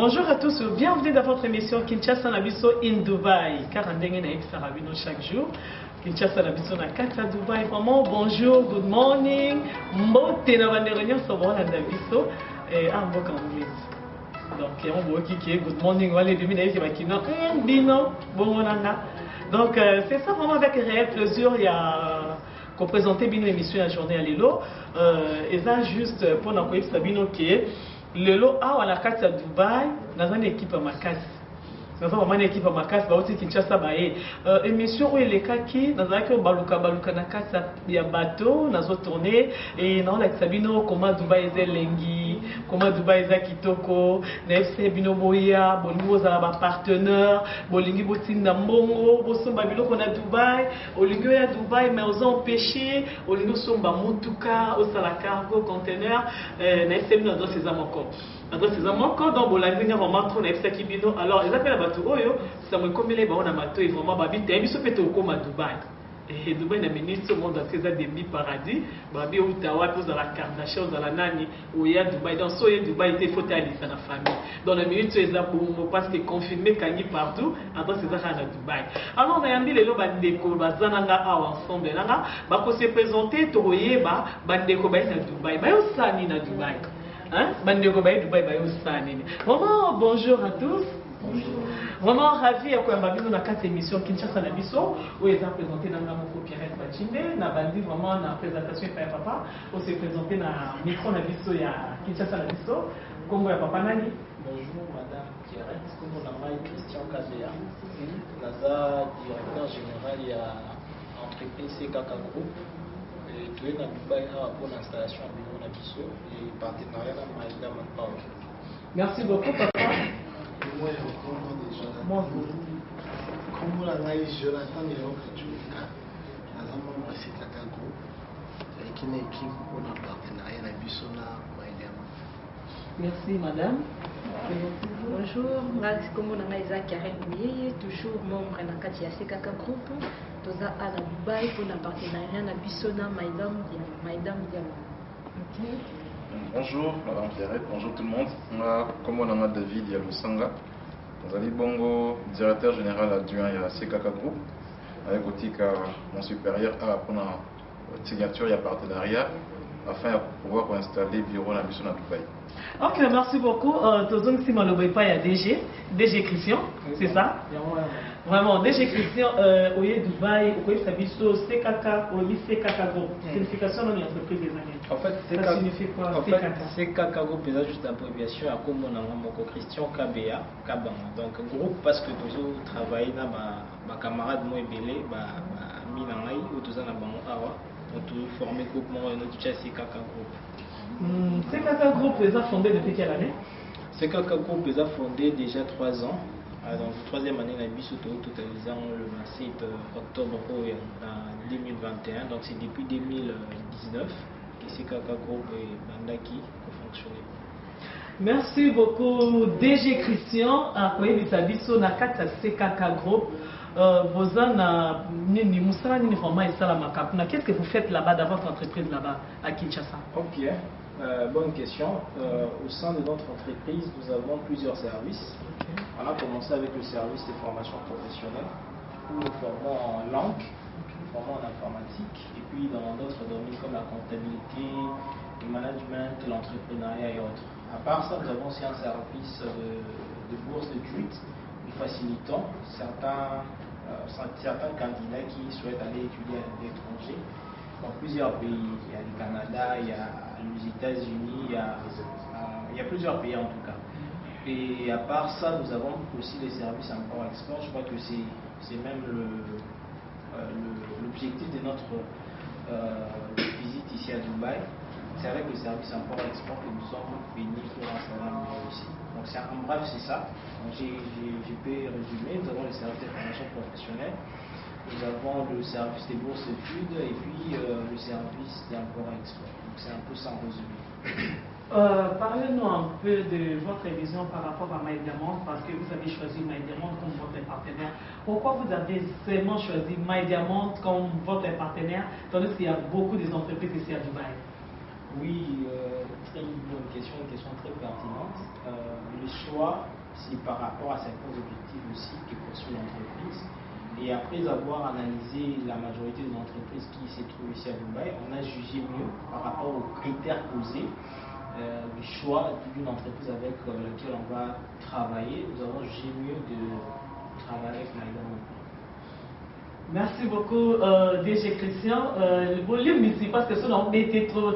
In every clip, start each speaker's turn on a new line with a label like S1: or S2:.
S1: Bonjour à tous, bienvenue dans votre émission Kinshasa Nabiso in Dubaï. Car on a chaque jour. Kinshasa Nabiso na Kata Dubaï. Vraiment, bonjour, good morning. Mbote na bande réunion sur la Nabiso. Ah, mboka moumise. Donc, on voit qui est good morning. Wale demi na yeki bakina. Bino, bon nanga. Donc, c'est ça vraiment avec réel plaisir. Il y a qu'on présentait bien l'émission la journée à Lelo. Et ça juste pour nous dire Sabino que Lelo a la carte à Dubaï dans une équipe à Makas. Dans une équipe à Makas, bah aussi Kinshasa baé. Émission où il est kaki dans un que baluka na kasa ya bateau dans autre tournée et non la Sabino comment Dubaï est lengi, comment Dubaï est kitoko, na FC bino boya, bolingo za ba partenaire, bolingi botinda mbongo, bosomba biloko na Dubaï, olingo ya Dubaï mais aux empêchés, olingo somba mutuka, au sala cargo container, na FC bino dans ces amoko. Dans ces amoko donc bolandinga vraiment trop na FC kibino. Alors ils appellent bateau oyo, ça me comme les baona bateau et vraiment babite biso peto koma Dubaï. Et Dubaï na ministre monde dans ces demi paradis, babi utawa pour la Kardashian dans la nani où il y a Dubaï dans soye Dubaï était faut aller dans la famille. Dans la minute c'est ça pour parce que confirmé kani partout entre ces à Dubaï. Alors on a yambi les loba ndeko bazananga awa ensemble nanga ba ko se présenter toyeba bandeko ba na Dubaï. Ba yo sani na Dubaï. Hein? Bandeko ba Dubaï ba yo sani. Vraiment bonjour à tous. Bonjour. Vraiment ravi à quoi on a 4 émissions Kinshasa Nabiso où ils ont présenté dans mon Pierrette Bachimbe, na bandi vraiment na présentation par papa, où s'est présenté na micro Nabiso ya Kinshasa Nabiso, comme ya papa nani.
S2: Bonjour madame Pierrette, comme on a Christian Kazea, naza directeur général ya entreprise CKK Group. Tu es dans Dubaï pour l'installation à Bino Nabiso et partenariat dans Maïda Manpower.
S1: Merci beaucoup papa.
S3: Moi, comme on a eu Jonathan et Rokachuka, nous avons un CKK Group avec une équipe pour un partenariat à Bissona Maïdiama.
S1: Merci madame.
S4: Bonjour, comme on a Isaac Karen Bouye, toujours membre de la CKK Group, nous sommes à Dubaï pour un partenariat à Bissona Maïdam Diama.
S5: Bonjour Madame Pierrette, bonjour tout le monde. Moi, comme on a David Yalusanga, nous allons bongo directeur général adjoint à CKK Group, avec aussi mon supérieur à prendre une signature et un partenariat afin de pouvoir installer le bureau à Bissona Dubaï.
S1: Ok, merci beaucoup. Tozong si Maloboy pas il y a DG Christian, c'est ça? Vraiment, DG Christian, au Dubaï, au Sabiso, CKK, au CKK Group. Signification de l'entreprise des années.
S2: En fait,
S1: ça signifie quoi?
S2: CKK Group est juste l'abréviation à comme on a Christian KBA, Kabama. Donc, groupe parce que nous travaillons dans ma camarade moi belé, Minangai, ou tous en Awa, on tout formé groupement et notre CKK Group.
S1: CKK Group les a fondés depuis quelle année?
S2: CKK Group les a fondés déjà 3 ans. Donc, 3e année, on a totalisant le 27 octobre 2021. Donc, c'est depuis 2019 que CKK Group et Bandaki ont fonctionné.
S1: Merci beaucoup, DG Christian. À quoi il s'habille na kata CKK Group. Bozana nini musala nini vraiment et salamakapuna. Qu'est-ce que vous faites là-bas dans votre entreprise là-bas à Kinshasa?
S2: Ok. Bonne question. Au sein de notre entreprise, nous avons plusieurs services. Okay. On a commencé avec le service de formation professionnelle, où nous formons en langue, nous formons en informatique, et puis dans d'autres domaines comme la comptabilité, le management, l'entrepreneuriat et autres. À part ça, nous avons aussi un service de bourse d'études. Nous facilitons certains candidats qui souhaitent aller étudier à l'étranger. Dans plusieurs pays, il y a le Canada, il y a les États-Unis, il y a plusieurs pays en tout cas. Et à part ça, nous avons aussi les services import-export. Je crois que c'est même l'objectif de notre visite ici à Dubaï. C'est avec le service import-export que nous sommes venus pour installer un bureau ici. Donc en bref, c'est ça. Je peux résumer. Nous avons le service de formation professionnelle. Nous avons le service des bourses d'études et puis le service d'import-export. Donc c'est un peu ça en résumé.
S1: Parlez-nous un peu de votre vision par rapport à MyDiamond parce que vous avez choisi MyDiamond comme votre partenaire. Pourquoi vous avez seulement choisi MyDiamond comme votre partenaire tandis qu'il y a beaucoup d'entreprises ici à Dubaï?
S2: Oui, très bonne question, une question très pertinente. Le choix, c'est par rapport à certains objectifs aussi que poursuit l'entreprise. Et après avoir analysé la majorité des entreprises qui se trouvent ici à Dubaï, on a jugé mieux par rapport aux critères posés du choix d'une entreprise avec laquelle on va travailler. Nous avons jugé mieux de travailler avec Maïdam.
S1: Merci beaucoup, DG Christian. Le volume ici, parce que ça, on était trop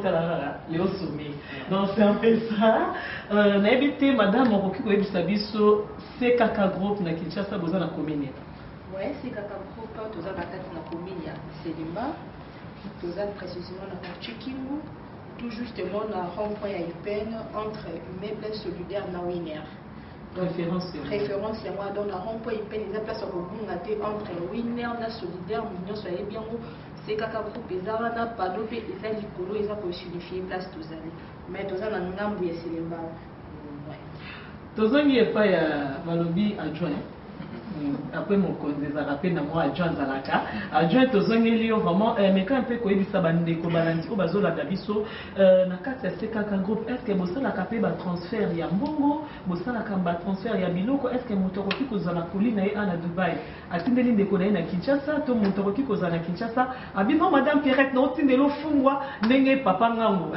S1: les au sommet. Donc, c'est un peu ça. On a invité Madame Moroki Sabiso, CKK Group, na Kinshasa, besoin de commune.
S4: Oui, CKK Group, nous avons la commune à Sélimba, nous avons précisément la Chikingu, tout justement la rond-point à Upen entre Meubles Solidaires et Winner.
S1: Référence
S4: à moi dans la rond-point Upen, ils ont place au Bungate entre Winner et Solidaire, nous sommes bien où CKK Group, ils ont un panneau, ils ont l'icolo, ils ont unifié place tous les années. Mais nous avons un ngambu à Sélimba.
S1: Tous les ans, il y a Valobi adjoint. Après mon conseil ça rappelle moi adjoint zalaka adjoint tozongeli vraiment mais quand un peu koyebisa bandeko balandi o bazola dabiso na kati ya CKK groupe est-ce que bosala kapé ba transfert ya mbongo bosala kamba transfert ya biloko est-ce que moto koki kozala kolina ye na Dubaï atindeli ndeko na ye na Kinshasa to moto koki kozala na Kinshasa abino madame Pierrette na otindelo fungwa ndenge papa ngango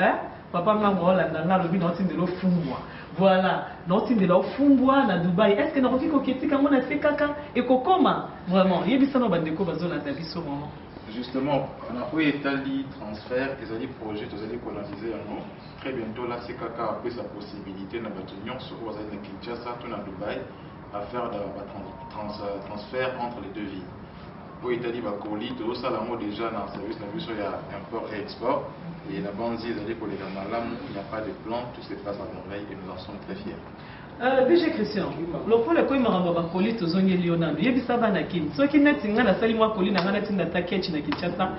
S1: papa ngango olanda ngalo bino otindelo fungwa. Voilà, donc il est là au Fungwa, à Dubaï. Est-ce que nous avons dit que c'est comme on a fait caca et comment vraiment il y a des gens qui ont besoin de vraiment.
S5: Justement, on a fait établi transfert, ils ont dit projet, ils ont dit coloniser un nom. Très bientôt, là, c'est caca après sa possibilité dans l'union sur Kinshasa, tout à Dubaï, à faire un transfert entre les deux villes. Pour Italie, tout ça, déjà dans le service, il y a import et export. Et la bande dit pour les Malam, il n'y a pas de plan, tout se passe à merveille et nous en sommes très fiers.
S1: DG Christian, le point est que je colis aux zones Lionel. Il y a des sabanes qui sont qui n'est pas la salle moi colis na ngana tinda taketch na Kinshasa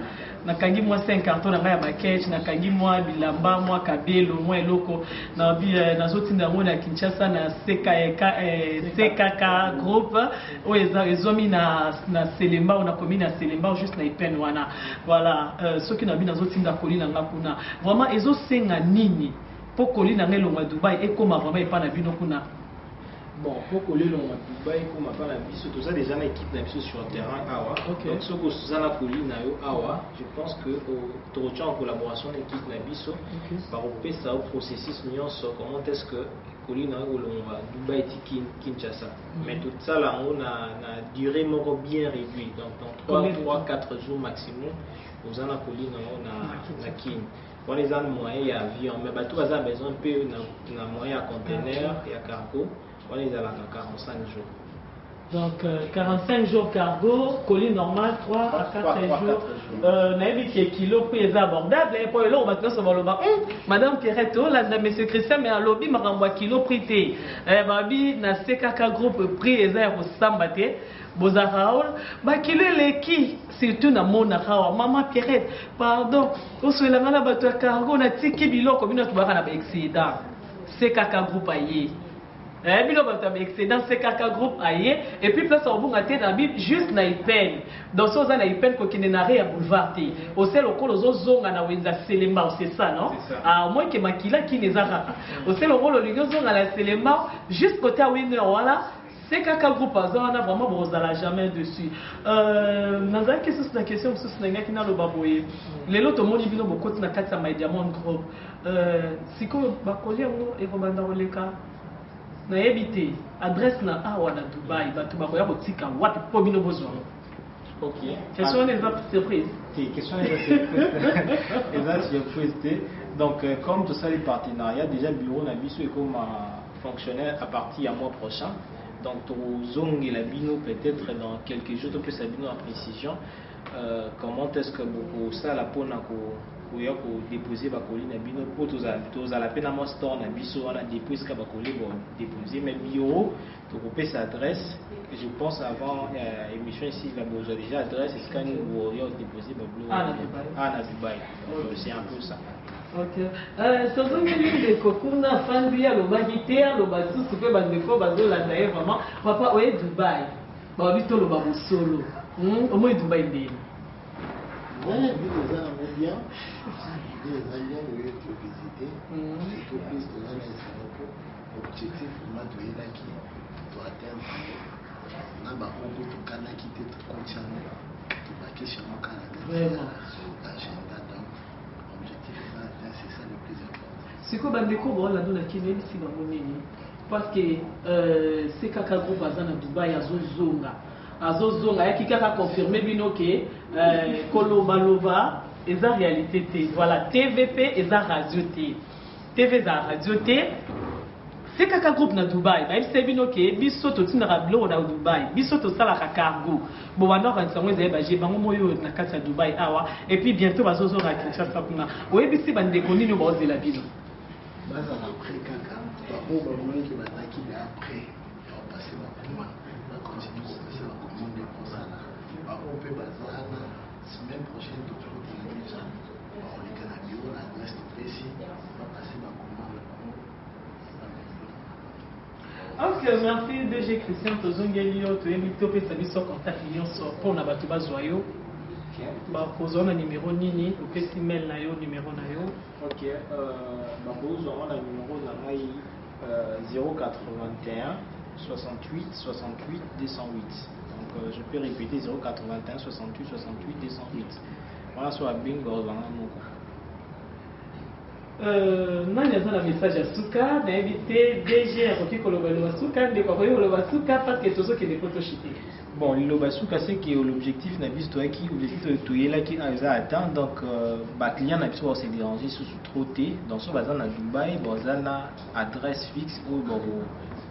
S1: na kangi moi 5 cartons na ngaya baketch na kangi moi bilamba moi kabelo moi eloko na bi na zotinda moi na Kinshasa na CKK group o ezomi na Selemba ou na commune na Selemba juste na Ipen wana voilà ceux qui na bi na zotinda colis na ngakuna vraiment ezo senga nini pour coller dans le Dubaï et comment vraiment pas la bino kuna.
S2: Bon, pour coller dans Dubaï comme pas la biso tout ça déjà une équipe d'habitude sur le terrain awa. Donc ce que Susanna coller na yo awa, je pense que tu retiens en collaboration l'équipe d'habitude par opé ça au processus nuance comment est-ce que coller na yo Dubaï Kinshasa. Mais tout ça là on a durée bien réduite donc dans 3-4 jours maximum Susanna coller na Kin. On les a moyens à avion, mais tout ça a besoin de moyens à conteneur et à cargo. On les a 45 jours.
S1: Donc 45 jours cargo, colis normal 3 à 4 jours. Naïbi qui est kilo prix abordable. Et pour le on va te dire Madame Pierrette, là, Monsieur Christian, mais à lobby m'a renvoyé kilo prix. Babi na CKK groupe prix et ça au sambate. Bozaraol, kilo leki surtout na mona hawa maman Pierrette pardon on se la ngala bato cargo na tiki biloko bino to baka na ba excédent CKK groupe aye bilo bato ba excédent CKK groupe aye et puis place au bunga te na bib juste na Ipen donc ça na Ipen ko kine na ya boulevard te au sel okolo zonga na wenza Selemba c'est ça non à moins que makila qui les a au sel okolo zonga na Selemba juste côté à Winner voilà. C'est qu'un groupe on a vraiment besoin jamais dessus. Dans la question sur qui n'a le baboye. Les autres mots ils beaucoup na kati ya Diamond Group. Siko bakoli ngo e ko banda oleka. Na ebité adresse na awa na Dubaï batu bakoya kotika wapi po bino besoin.
S2: OK.
S1: Question des surprises.
S2: Question des surprises. Donc comme tout ça les partenariats déjà bureau na biso et comme fonctionnaire à partir du mois prochain. Donc, Zong et la Bino, peut-être dans quelques jours, tu peux savoir en précision comment est-ce que ça, la peau, pour déposer la colline à Bino, pour tous à la peine à mon store, on a déposé la colline pour déposer, mais bureau, tu peux sa adresse. Je pense avant l'émission ici, il a besoin déjà adresse, est-ce qu'on a déposé à Dubaï. C'est un peu ça.
S1: Ok. Tozongeli ndeko kuna fandi ya lobaki te ya loba susu pe bandeko bazolanda ye vraiment papa oye Dubaï babi to loba bosolo omo Dubaï ndeni
S3: Ouais, vu les gens bien, les Indiens veulent te visiter, surtout plus de gens objectif vraiment de là qui doit atteindre. On a beaucoup de canaux qui te concernent, qui va chez mon Canada, l'agenda. Donc, l'objectif c'est ça le plus important.
S1: C'est quoi bandeko voilà nous la Kenya ici dans mon nini parce que c'est kaka groupe azana Dubaï azozonga yaki kaka confirmer bino que kolobaloba eza réalité té voilà TVP eza radio té TV za radio té c'est kaka groupe na Dubaï ba c'est bino que biso to tinara blo na Dubaï biso to sala ka cargo bon wana ransango eza ba bango moyo na kati ya Dubaï awa et puis bientôt bazozo ra Kinshasa kuna oyebisi bandeko nini ba ozela bino
S3: baza après kaka bao bamonaki bazalaki na après bapase bacommande bacontinue kopesa bacommande ekosala bao mpe bazana semaine prochaine tokotelemi deja bakoleka na biro na adresse topesi bapase bacommande
S1: Ok, merci DG Christian Tozongeli yo toyebi topesa biso contact nyonso mpona bato bazwa yo bakozwa na numéro nini opesi mail na yo numéro na yo.
S2: Ok, bakozwa na numéro na ngai 081 68 68 208. Donc je peux répéter 081 68 68 208. Voilà sur la bingo ozanga moko.
S1: Nani aza na message ya suka nayebi te DG akoki koloba loba suka ndeko akoki koloba suka parce que tozokende po toshite.
S2: Bon, l'obasuka c'est que l'objectif n'a pas qui l'objectif de là qui a atteint donc bah client n'a pas se déranger sous trop té dans ce bazar à Dubaï bazana adresse fixe ou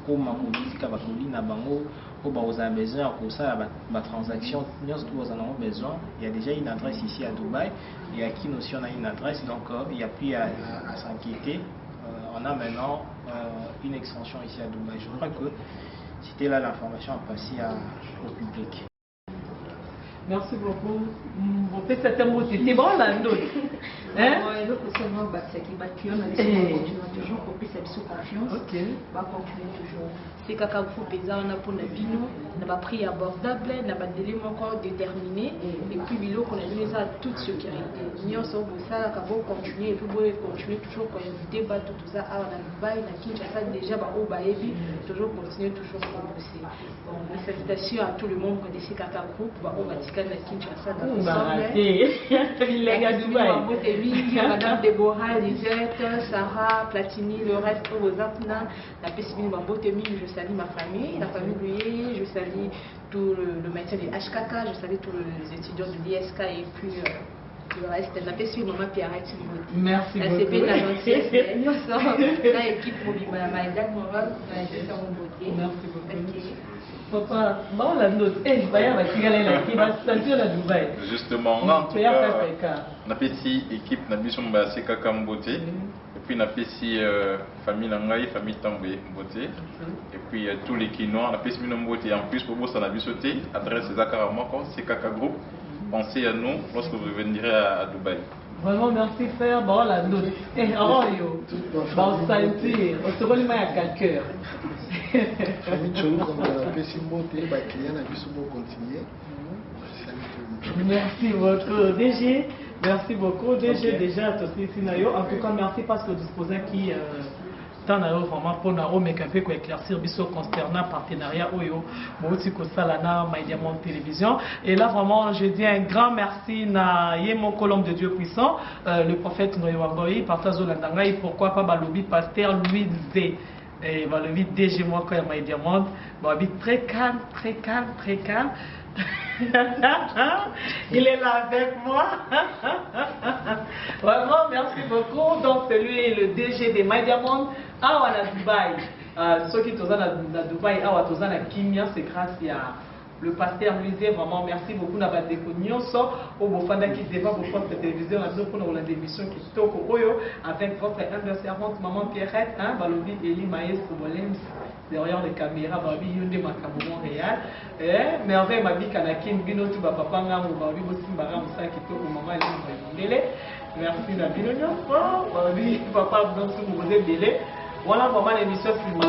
S2: au makoli kabakoli na bango au baza besoin pour ça ba transaction nous tous en avons besoin il y a déjà une adresse ici à Dubaï et à qui nous si on a une adresse donc il y a plus à s'inquiéter on a maintenant une extension ici à Dubaï. Je crois que c'était là l'information à passer au public.
S1: Merci beaucoup. Vous faites cet mot, c'était bon là, d'autres.
S4: Hein? Seulement, c'est qui va tuer, mais toujours pour plus sous confiance.
S1: Ok.
S4: Va continuer toujours. C'est quand vous pesez on a pour le bino, on n'a pas pris abordable, on n'a pas délai encore déterminé, et puis bilo qu'on a mis à toute sécurité. Nous sommes pour ça, quand vous continuez, et puis vous continuez toujours pour éviter tout ça, on a le bail, on a Kinshasa déjà, au baébi, toujours continuer toujours pour bosser. Bon, félicitations à tout le monde pour ces Kaka Group, au Vatican, à Kinshasa, dans le Madame Déborah, Lisette, Sarah, Platini, le reste, vos apna, la pessimine Bambotemi, je salue ma famille, la famille Louis, je salue tout le maintien des HKK, je salue tous les étudiants de l'ISK et puis le reste. La pessimine Maman Pierrette,
S1: merci beaucoup.
S4: La CP, la gentillesse, nous sommes la équipe pour l'Imaïdak Moral, la gestion de beauté.
S1: Merci beaucoup. Papa, bon la note,
S5: justement, on a petit équipe, on a mis c'est Kaka Mbote, et puis on a petit famille Nangaï, famille També Mbote, et puis tous les Kinois, on a petit Mbote, et en plus pour vous, on a sauté, adresse Zakaramako, c'est Kaka Group. Pensez à nous lorsque vous viendrez à Dubaï.
S1: Vraiment, merci frère. Bon, la note. Eh, oh, yo. Bon, sentir. On se relie à quelqu'un. Merci beaucoup, DG. Merci beaucoup, DG. Déjà, en tout cas, merci parce que vous disposez qui. Vraiment pour nous éclaircir biso concernant partenariat oyo bouti ko salana Diamond Télévision. Et là vraiment je dis un grand merci na Yemo Colombe de Dieu puissant, le prophète Noywangoyi partage landanga et pourquoi pas balobi pasteur Louis Zé et balobi DG moi quand Diamond balobi très calme. Il est là avec moi. Vraiment, merci beaucoup. Donc, c'est lui le DG de Diamond. Ah, on a Dubaï. Ceux qui sont à Dubaï, ah, on a Kimia, c'est grâce à le pasteur Luisé. Vraiment, merci beaucoup. N'a pas de connaissances. Au Bofanda qui débat pour votre télévision, pour la démission qui est au Oyo avec votre humble servante, maman Pierrette, hein, Balobi Eli Maïs Kobolems. Derrière les caméras, Babi Yunde Makabo Montréal. Merveille Mabi Kanakin, Bino Tuba Papa Ngam, Babi Bosimbara Moussa qui tourne au moment où il est. Merci Nabino Babi Papa Blanc Mouzé Bélé. Voilà vraiment l'émission qui m'a